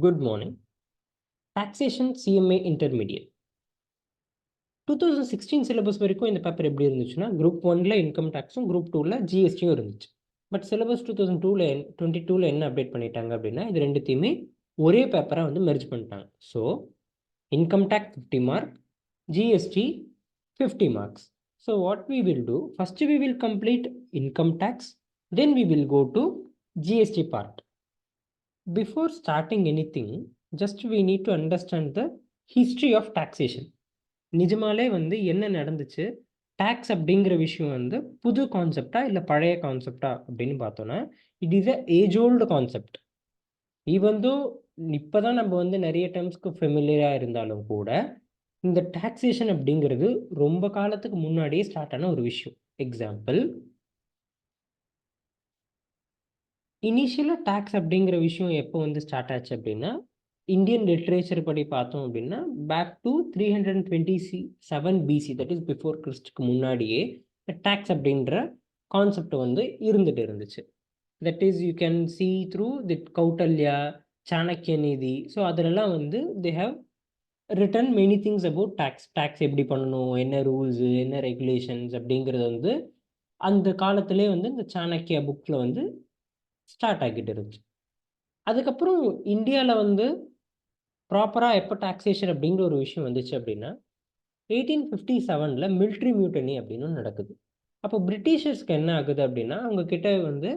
Good morning. Taxation CMA Intermediate. 2016 syllabus வரைக்கும் இந்த paper எப்படி இருந்துச்சுன்னா, குரூப் 1ல இன்கம் டேக்ஸும், குரூப் 2ல ஜிஎஸ்டியும் இருந்துச்சு. பட் சிலபஸ் 2022ல என்ன அப்டேட் பண்ணிட்டாங்க அப்படின்னா, இது ரெண்டுத்தையுமே ஒரே பேப்பரா வந்து மெர்ஜ் பண்ணிட்டாங்க. So income tax 50 mark, GST 50 marks. So what we will do, first we will complete income tax, then we will go to GST part. Before starting anything, just we need to understand the history of taxation. நிஜமாலே வந்து என்ன நடந்துச்சு, tax அப்படிங்கிற விஷயம் வந்து புது கான்செப்டா இல்லை பழைய கான்செப்டா அப்படின்னு பார்த்தோன்னா, it is a age old concept. Even though இப்போ தான் நம்ம வந்து நிறைய டேர்ம்ஸ்க்கு ஃபெமிலியராக இருந்தாலும் கூட, இந்த டாக்ஸேஷன் அப்படிங்கிறது ரொம்ப காலத்துக்கு முன்னாடியே ஸ்டார்ட் ஆன ஒரு விஷயம். எக்ஸாம்பிள், இனிஷியலாக டேக்ஸ் அப்படிங்கிற விஷயம் எப்போ வந்து ஸ்டார்ட் ஆச்சு அப்படின்னா, இந்தியன் லிட்ரேச்சர் படி பார்த்தோம் அப்படின்னா, back to 327 BC, that is before கிறிஸ்டுக்கு முன்னாடியே டேக்ஸ் அப்படின்ற கான்செப்ட் வந்து இருந்துட்டு இருந்துச்சு. That is you can see through the Kautilya, Chanakya நீதி. ஸோ அதிலெல்லாம் வந்து they have written many things about tax. Tax எப்படி பண்ணணும், என்ன ரூல்ஸு, என்ன ரெகுலேஷன்ஸ் அப்படிங்கிறது வந்து அந்த காலத்திலே வந்து இந்த சாணக்கிய புக்கில் வந்து ஸ்டார்ட் ஆகிட்டு இருந்துச்சு. அதுக்கப்புறம் இந்தியாவில் வந்து ப்ராப்பராக எப்போ டாக்ஸேஷன் அப்படிங்கிற ஒரு விஷயம் வந்துச்சு அப்படின்னா, 1857 மிலிட்ரி மியூட்டனி அப்படின்னு நடக்குது. அப்போ பிரிட்டிஷர்ஸ்க்கு என்ன ஆகுது அப்படின்னா, அவங்க கிட்ட வந்து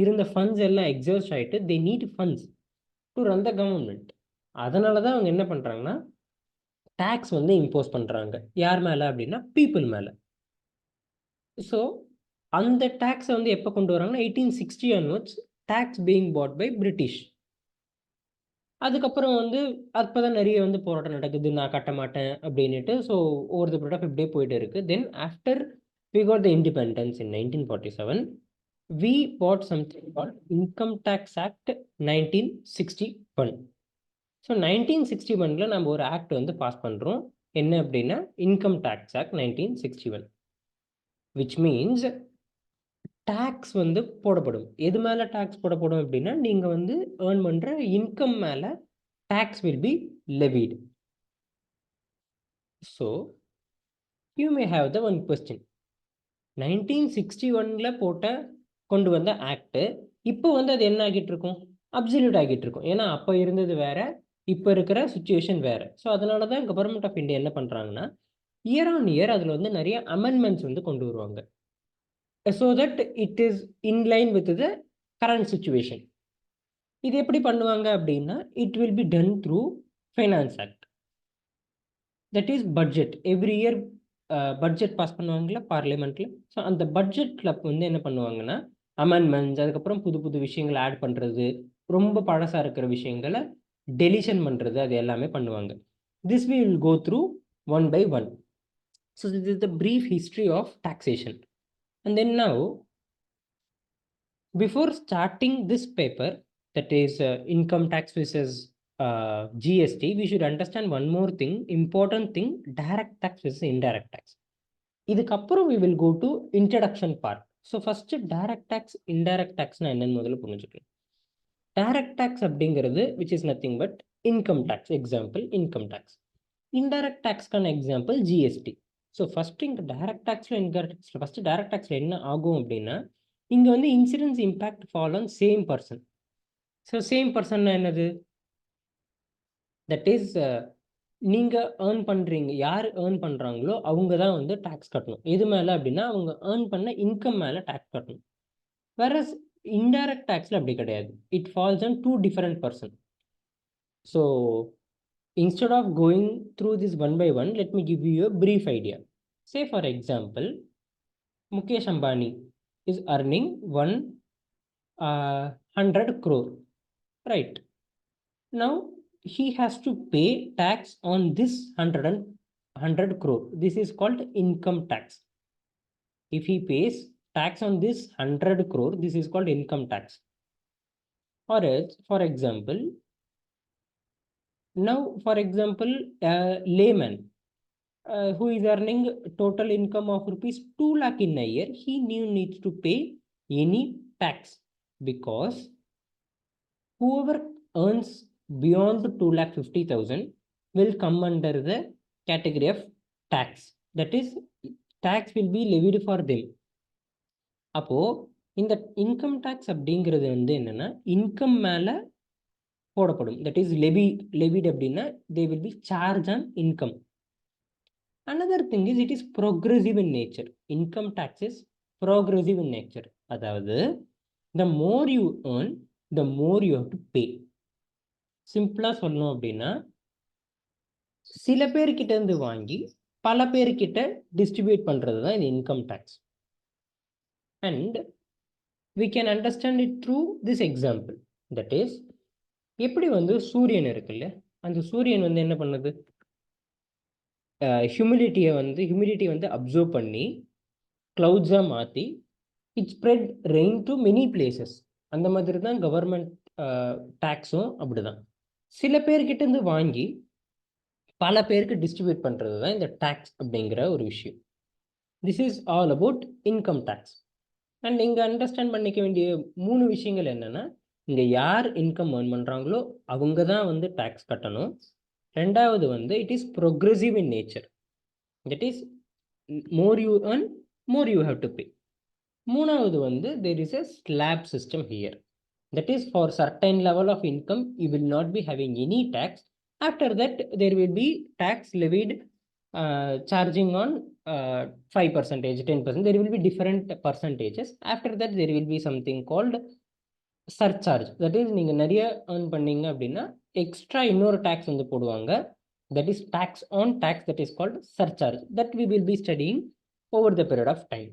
இருந்த ஃபண்ட்ஸ் எல்லாம் எக்ஸாஸ்ட் ஆகிட்டு, they need funds to run the government. அதனால தான் அவங்க என்ன பண்ணுறாங்கன்னா, டேக்ஸ் வந்து இம்போஸ் பண்ணுறாங்க. யார் மேலே அப்படின்னா, பீப்புள் மேலே. ஸோ அந்த டேக்ஸை வந்து எப்போ கொண்டு வராங்கன்னா, 1860 onwards tax being paid by British. அதுக்கப்புறம் வந்து அப்போ தான் நிறைய வந்து போராட்டம் நடக்குது, நான் கட்ட மாட்டேன் அப்படின்னுட்டு. So over the period of இப்படியே போயிட்டு இருக்குது. Then after we got the independence in 1947, we put something called income tax act 1961. So 1961 நம்ம ஒரு ஆக்ட் வந்து பாஸ் பண்ணுறோம். என்ன அப்படின்னா, income tax act 1961, which means tax வந்து போடப்படும். எது மேலே டேக்ஸ் போடப்படும் அப்படின்னா, நீங்கள் வந்து ஏர்ன் பண்ணுற இன்கம் மேலே tax will be levied. So you may have the one question. 1961 போட்ட கொண்டு வந்த ஆக்ட் இப்போ வந்து அது என்ன ஆகிட்டு இருக்கும், அப்சல்யூட் ஆகிட்டு இருக்கும். ஏன்னா அப்போ இருந்தது வேற, இப்போ இருக்கிற சுச்சுவேஷன் வேற. ஸோ அதனால தான் கவர்மெண்ட் ஆஃப் இந்தியா என்ன பண்ணுறாங்கன்னா, இயர் ஆன் இயர் அதில் வந்து நிறைய அமெண்ட்மெண்ட்ஸ் வந்து கொண்டு வருவாங்க. So that it is in line with the current situation. இது எப்படி பண்ணுவாங்க அப்படின்னா, it will be done through finance act, that is budget. Every year budget pass பண்ணுவாங்கல்ல பார்லிமெண்ட்டில். ஸோ அந்த பட்ஜெட்டில் வந்து என்ன பண்ணுவாங்கன்னா, அமெண்ட்மெண்ட்ஸ், அதுக்கப்புறம் புது புது விஷயங்களை ஆட் பண்ணுறது, ரொம்ப பழசாக இருக்கிற விஷயங்களை டெலிஷன் பண்ணுறது, அது எல்லாமே பண்ணுவாங்க. This we will go through one by one. So this is the brief history of taxation. And then now, before starting this paper, that is income tax versus GST, we should understand one more thing, important thing, direct tax versus indirect tax. இதுக்கப்புறம் we will go to introduction part. So first direct tax, indirect டேக்ஸ்னா என்னன்னு முதல்ல புரிஞ்சுக்கலாம். Direct tax அப்படிங்கிறது which is nothing but income tax. Example income tax. Indirect டேக்ஸ்க்கான example GST. So first இங்கே direct டேக்ஸில், இன்டைரக்ட் டேக்ஸில் ஃபஸ்ட்டு டைரக்ட் டேக்ஸில் என்ன ஆகும் அப்படின்னா, இங்கே வந்து incidence impact fall on same person. So same பர்சன்னா என்னது, தட் இஸ் நீங்கள் ஏர்ன் பண்ணுறீங்க, யார் ஏர்ன் பண்ணுறாங்களோ அவங்க தான் வந்து டேக்ஸ் கட்டணும். எது மேலே அப்படின்னா, அவங்க ஏர்ன் பண்ண இன்கம் மேலே டேக்ஸ் கட்டணும். வேறஸ் இன்டைரக்ட் டேக்ஸில் அப்படி கிடையாது. It falls on two different person. So instead of going through this one by one, let me give you a brief idea. Say for example, Mukesh Ambani is earning 100 crore, right? Now he has to pay tax on this 100 crore. This is called income tax. If he pays tax on this 100 crore, this is called income tax. Or else, for example, now for example, a layman who is earning total income of rupees 2 lakh in a year, he needs to pay any tax, because whoever earns beyond 2,50,000 will come under the category of tax. That is, tax will be levied for them. அப்போ இந்த income tax அப்படிங்கிறது வந்து என்னன்னா income மேல போடப்படும். That is levied அப்படின்னா they will be charged on income. Another thing is it is progressive in nature. Income tax is progressive in nature. அதாவது the more you earn, the more you have to pay. சிம்பிளா சொல்லணும் அப்படின்னா சில பேர்கிட்ட இருந்து வாங்கி பல பேர்கிட்ட டிஸ்ட்ரிபியூட் பண்றது தான் இந்த income tax. And we can understand it through this example. That is, எப்படி வந்து சூரியன் இருக்குல்ல, அந்த சூரியன் வந்து என்ன பண்ணுது, ஹியூமிடிட்டி வந்து அப்சர்வ் பண்ணி க்ளவுட்ஸாக மாற்றி it spread rain to many places. அந்த மாதிரி தான் கவர்மெண்ட் டேக்ஸும் அப்படி தான். சில பேர்கிட்ட இருந்து வாங்கி பல பேருக்கு டிஸ்ட்ரிபியூட் பண்ணுறது தான் இந்த டேக்ஸ் அப்படிங்கிற ஒரு விஷயம். This is all about income tax. And இங்கே அண்டர்ஸ்டாண்ட் பண்ணிக்க வேண்டிய 3 விஷயங்கள் என்னென்னா, இங்கே யார் இன்கம் ஏர்ன் பண்ணுறாங்களோ அவங்க தான் வந்து டேக்ஸ் கட்டணும். ரெண்டாவது வந்து it is progressive in nature. That is more you earn more you have to pay. மூணாவது வந்து there is a slab system here. That is for certain level of income you will not be having any tax. After that there will be tax levied charging on 5%, 10%. There will be different percentages. After that there will be something called surcharge. That is, நீங்க நிறைய earn பண்ணீங்க அப்படின்னா extra இன்னொரு tax வந்து போடுவாங்க. That is tax on tax, that is called surcharge. That we will be studying over the period of time.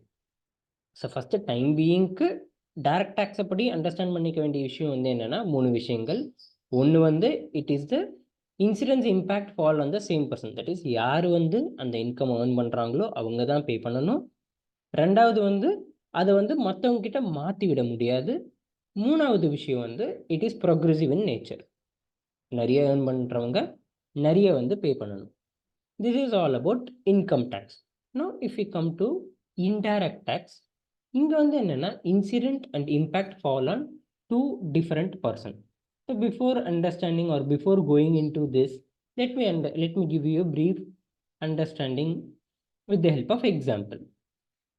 So first time beingக்கு direct tax படி understand பண்ணிக்க வேண்டிய விஷயம் வந்து என்னன்னா 3 விஷயங்கள். ஒன்று வந்து it is the incidence impact fall on the same person. That is, யார் வந்து அந்த இன்கம் ஏர்ன் பண்ணுறாங்களோ அவங்க தான் பே பண்ணணும். ரெண்டாவது வந்து அதை வந்து மற்றவங்க கிட்ட மாற்றி விட முடியாது. மூணாவது விஷயம் வந்து it is progressive in nature. நிறைய ஏர்ன் பண்ணுறவங்க நிறைய வந்து பே பண்ணணும். This is all about income tax. No if you come to indirect tax, இங்கே வந்து என்னென்னா incident and impact fall on 2 different person. So before understanding or before going into this, let me give you a brief understanding with the help of example.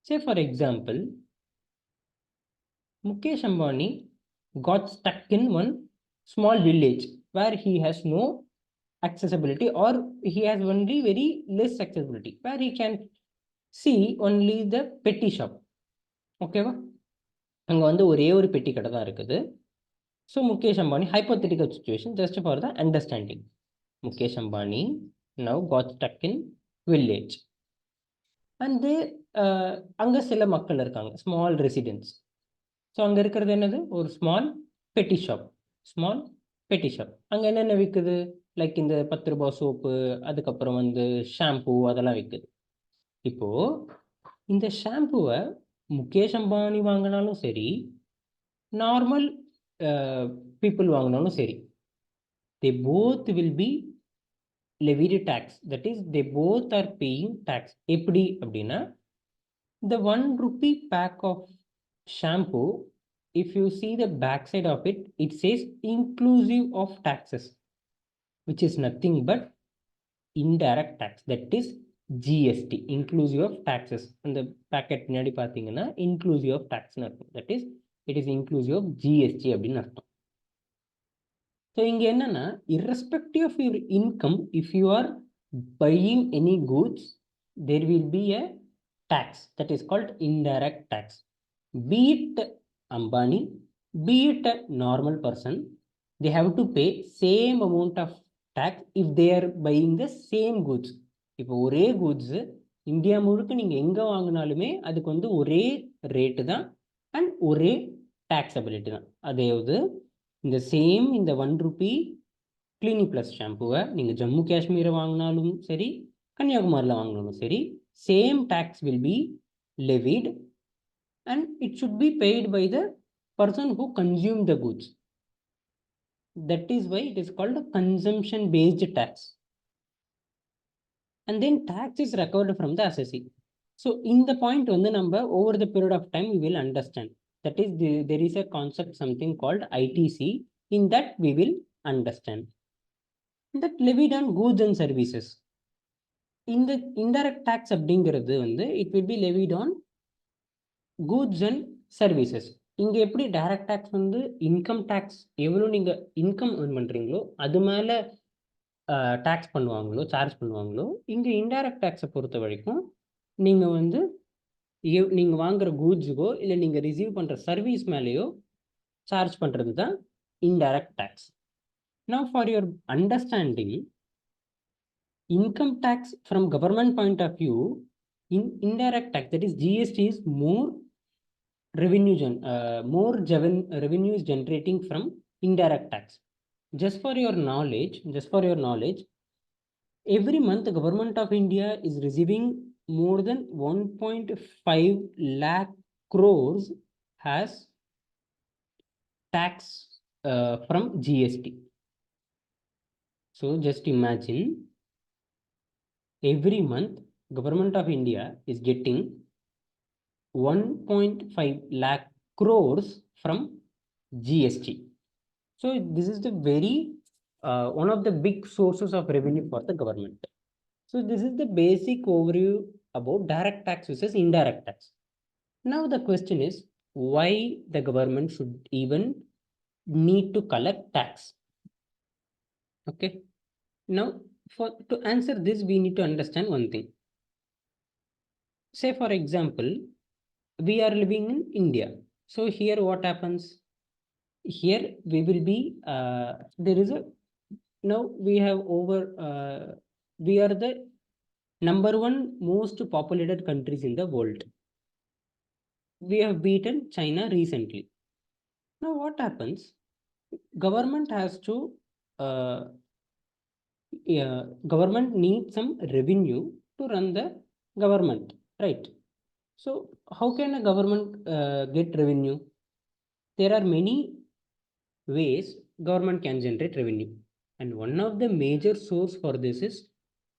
Say for example, Mukesh Ambani got stuck in one small village where he has no accessibility, or he has only very less accessibility, where he can see only the petty shop. Okay va? அங்கே வந்து ஒரே ஒரு பெட்டி கடை தான் இருக்குது. So Mukesh Ambani, hypothetical situation just for the understanding. Mukesh Ambani now got stuck in village. And they அங்கே சில மக்கள் இருக்காங்க, ஸ்மால் ரெசிடென்ட்ஸ். ஸோ அங்கே இருக்கிறது என்னது, ஒரு ஸ்மால் பெட்டி ஷாப். ஸ்மால் பெட்டி ஷாப் அங்கே என்னென்ன விற்குது, லைக் இந்த 10 ரூபா சோப்பு, அதுக்கப்புறம் வந்து ஷாம்பூ, அதெல்லாம் விற்குது. இப்போது இந்த ஷாம்புவை முகேஷ் அம்பானி வாங்கினாலும் சரி, நார்மல் people வாங்கினாலும் சரி, they both will be levied tax. That is, they both are paying tax. எப்படி அப்படின்னா, the 1 rupee pack of shampoo, if you see the back side of it, it says inclusive of taxes, which is nothing but indirect tax. That is GST, inclusive of taxes. அந்த packet பின்னாடி பார்த்தீங்கன்னா inclusive of tax அர்த்தம். That is, it is inclusive of GST அப்படின்னு அர்த்தம். So இங்கே என்னன்னா, irrespective of your income, if you are buying any goods, there will be a tax that is called indirect tax. Be it Ambani, be it a normal person, they have to pay same amount of tax if they are buying the same goods. இப்போ ஒரே goods India முழுக்க நீங்கள் எங்கே வாங்கினாலுமே அதுக்கு வந்து ஒரே rate தான் and ஒரே taxability தான். அதாவது இந்த சேம் இந்த 1 ரூபி கிளினிக் ப்ளஸ் ஷாம்புவை நீங்கள் ஜம்மு காஷ்மீரை வாங்கினாலும் சரி, கன்னியாகுமரியில் வாங்கினாலும் சரி, same tax will be levied and it should be paid by the person who consume the goods. That is why it is called consumption based tax. And then tax is recovered from the assessee. So இந்த point வந்து நம்ம over the period of time we will understand. That is, there is a concept something called ITC. In that we will understand that levied on goods and services. இந்த indirect tax அப்படிங்கிறது வந்து it will be levied on goods and services. இங்க எப்படி direct tax வந்து income tax எவ்வளோ நீங்க income earn பண்றீங்களோ அது மேல டேக்ஸ் பண்ணுவாங்களோ சார்ஜ் பண்ணுவாங்களோ, இங்க இன்டைரக்ட் டேக்ஸை பொறுத்த வரைக்கும் நீங்க வந்து நீங்க வாங்குற கூட்ஸுக்கோ இல்லை நீங்க ரிசீவ் பண்ற சர்வீஸ் மேலேயோ சார்ஜ் பண்றது தான் indirect tax. Now for your understanding, income tax from government point of view, indirect tax, that is GST, is more revenue is generating from indirect tax. Just for your knowledge, every month the government of India is receiving more than 1.5 lakh crores as tax from GST. So just imagine, every month government of India is getting 1.5 lakh crores from GST. So this is the very one of the big sources of revenue for the government. So this is the basic overview about direct tax versus indirect tax. Now the question is, why the government should even need to collect tax? Okay. Now to answer this, we need to understand one thing. Say for example, we are living in India. So here what happens? Here we will be there is a now we have over we are the number one most populated countries in the world. We have beaten China recently. Now what happens? Government has to government needs some revenue to run the government, right? So how can a government get revenue? There are many ways government can generate revenue, and one of the major source for this is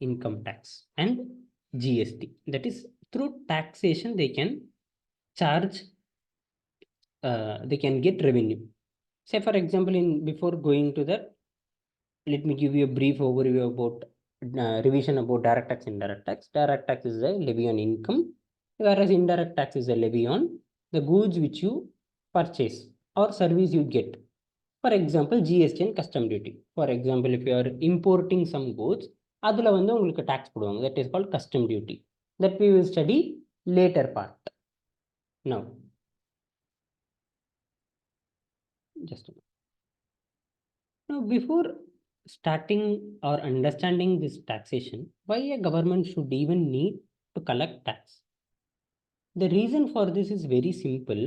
income tax and GST. That is, through taxation they can charge, they can get revenue. Say for example, before going to that, let me give you a brief overview about revision about direct tax and indirect tax. Direct tax is a levy on income, whereas indirect tax is a levy on the goods which you purchase or service you get. For example, GST and custom duty. For example, if you are importing some goods, அதில் வந்து உங்களுக்கு tax போடுவாங்க. That is called custom duty. That we will study later part. Now, just a minute. Now, before starting or understanding this taxation, why a government should even need to collect tax? The reason for this is very simple.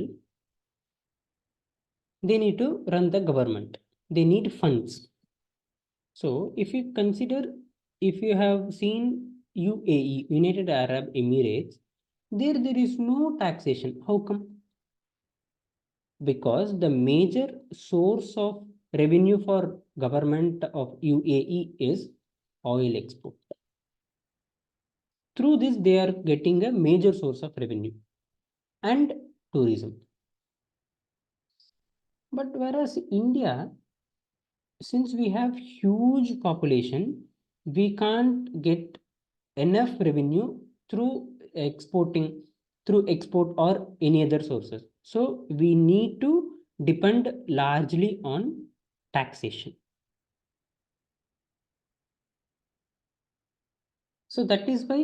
They need to run the government. They need funds. So if you consider, if you have seen UAE, United Arab Emirates, there is no taxation. How come? Because the major source of revenue for government of UAE is oil export. Through this, they are getting a major source of revenue and tourism. But whereas India, since we have huge population, we can't get enough revenue through export or any other sources. So we need to depend largely on taxation. So that is why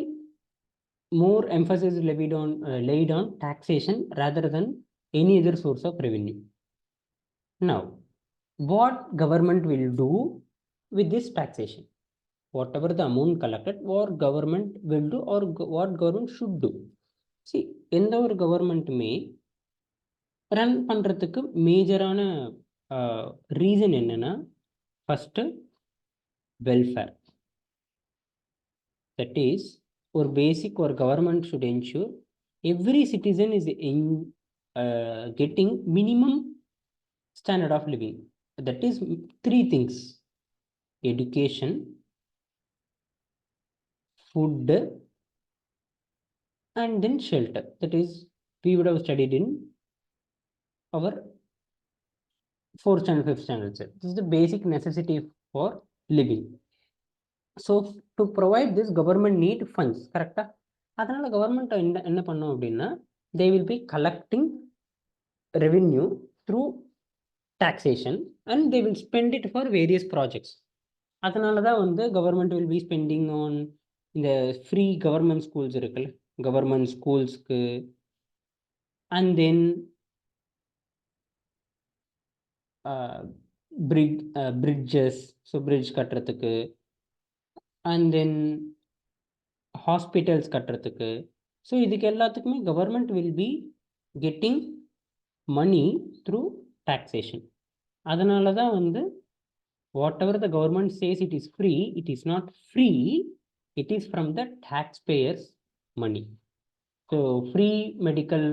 more emphasis is laid on taxation rather than any other source of revenue. Now, what government will do with this taxation? Whatever the amount collected, what government will do or what government should do? See, எந்த ஒரு கவர்மெண்ட்டுமே run பண்ணுறதுக்கு மேஜரான reason என்னன்னா, first welfare. That is, or basic or government should ensure every citizen is getting minimum standard of living. That is three things: education, food, and then shelter. That is, we would have studied in our 4th standard, 5th standard. This is the basic necessity for living. So to provide this, government need funds, correct? அதனால government என்ன பண்ணும் அப்படின்னா, they will be collecting revenue through taxation and they will spend it for various projects. அதனால தான் வந்து government will be spending on இந்த free government schools இருக்குல்ல, government ஸ்கூல்ஸ்க்கு, and then bridges, so bridge கட்டுறதுக்கு, அண்ட் தென் ஹாஸ்பிட்டல்ஸ் கட்டுறதுக்கு. So இதுக்கு எல்லாத்துக்குமே government will be getting money through taxation. அதனால தான் வந்து whatever the government says it is free, it is not free, it is from the taxpayers money. So free medical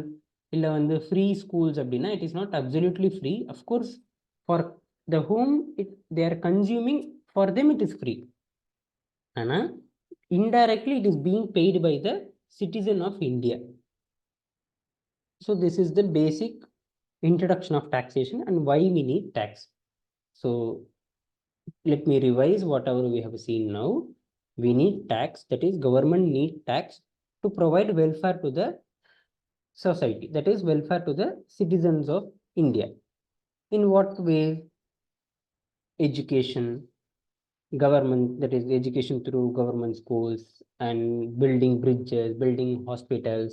இல்லை வந்து free schools அப்படின்னா it is not absolutely free. Of course, for the whom they are consuming, for them it is free. ஆனால் indirectly it is being paid by the citizen of India. So this is the basic introduction of taxation and why we need tax. So let me revise whatever we have seen now. We need tax, that is government need tax to provide welfare to the society, that is welfare to the citizens of India. In what way? Education, government, that is education through government schools and building bridges, building hospitals,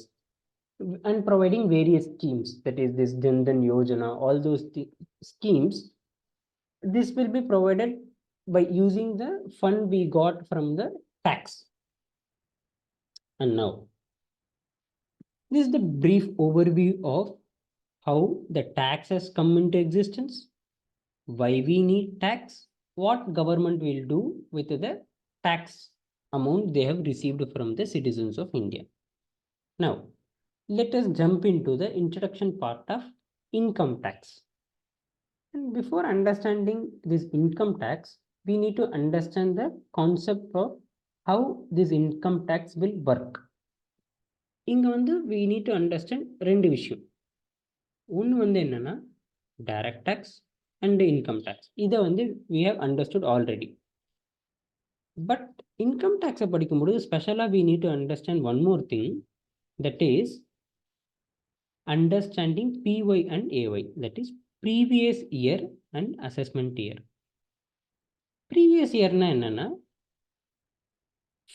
and providing various schemes, that is this Jan Dhan Yojana, all those schemes. This will be provided by using the fund we got from the tax. And now, this is the brief overview of how the tax has come into existence, why we need tax, what government will do with the tax amount they have received from the citizens of India. Now, let us jump into the introduction part of income tax. And before understanding this income tax, we need to understand the concept of how this income tax will work. இங்க வந்து we need to understand ரெண்டு விஷயம். ஒன்று வந்து என்னன்னா direct tax and income tax. இதை வந்து we have understood already. But income tax படிக்கும்போது ஸ்பெஷலாக we need to understand one more thing, that is understanding PY and AY, that is previous year and assessment year. Previous year na என்னன்னா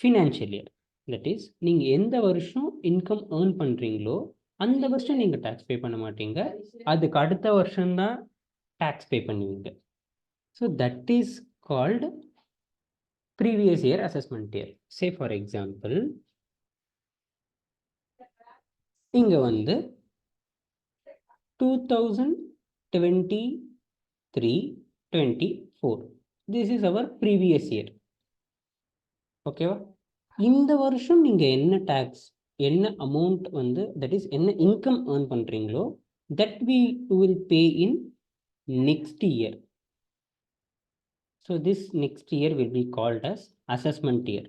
financial year, that is நீங்க எந்த வருஷம் income earn பண்றீங்களோ அந்த வருஷம் நீங்க tax pay பண்ண மாட்டீங்க, அதுக்கு அடுத்த வருஷம் தான் tax pay பண்ணுவீங்க. So that is called previous year assessment year. Say for example, இங்க வந்து 2023-24, this is our previous year. ஓகேவா? இந்த வருஷம் நீங்க என்ன டாக்ஸ், என்ன அமௌண்ட் வந்து, தட் இஸ் என்ன இன்கம் ஏர்ன் பண்றீங்களோ that we will pay in next year. So this next year will be called as assessment year.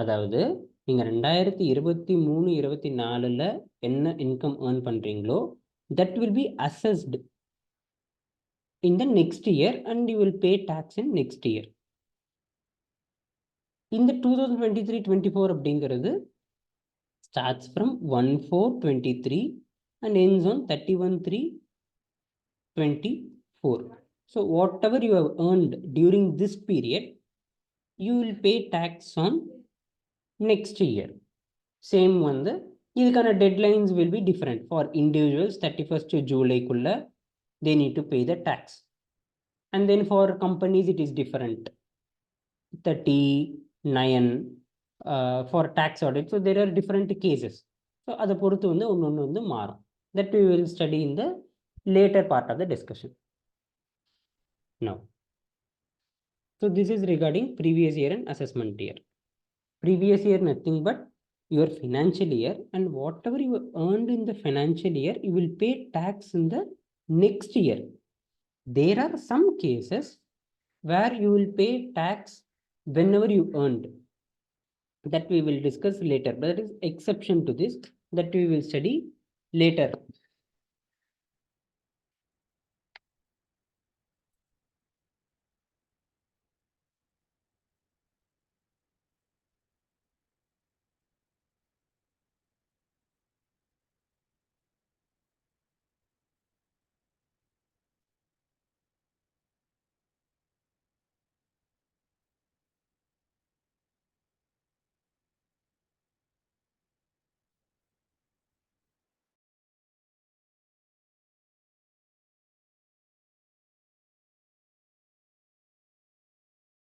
அதாவது நீங்க 2023-24 என்ன இன்கம் ஏர்ன் பண்றீங்களோ that will be assessed in the next year and you will pay tax in next year. இந்த 2023-24 அப்படிங்கிறது starts from 1/4/23 and ends on 31/3/24. So whatever you have earned during this period, you will pay tax on next year. Same வந்து இதுக்கான deadlines will be different. For individuals 31st July குள்ள they need to pay the tax, and then for companies it is different, 39 for tax audit. So there are different cases. So அதை பொறுத்து வந்து ஒன்று வந்து மாறும். That we will study in the later part of the discussion. Now, so this is regarding previous year and assessment year. Previous year nothing but your financial year, and whatever you earned in the financial year, you will pay tax in the next year. There are some cases where you will pay tax whenever you earned. That we will discuss later, but that is exception to this, that we will study later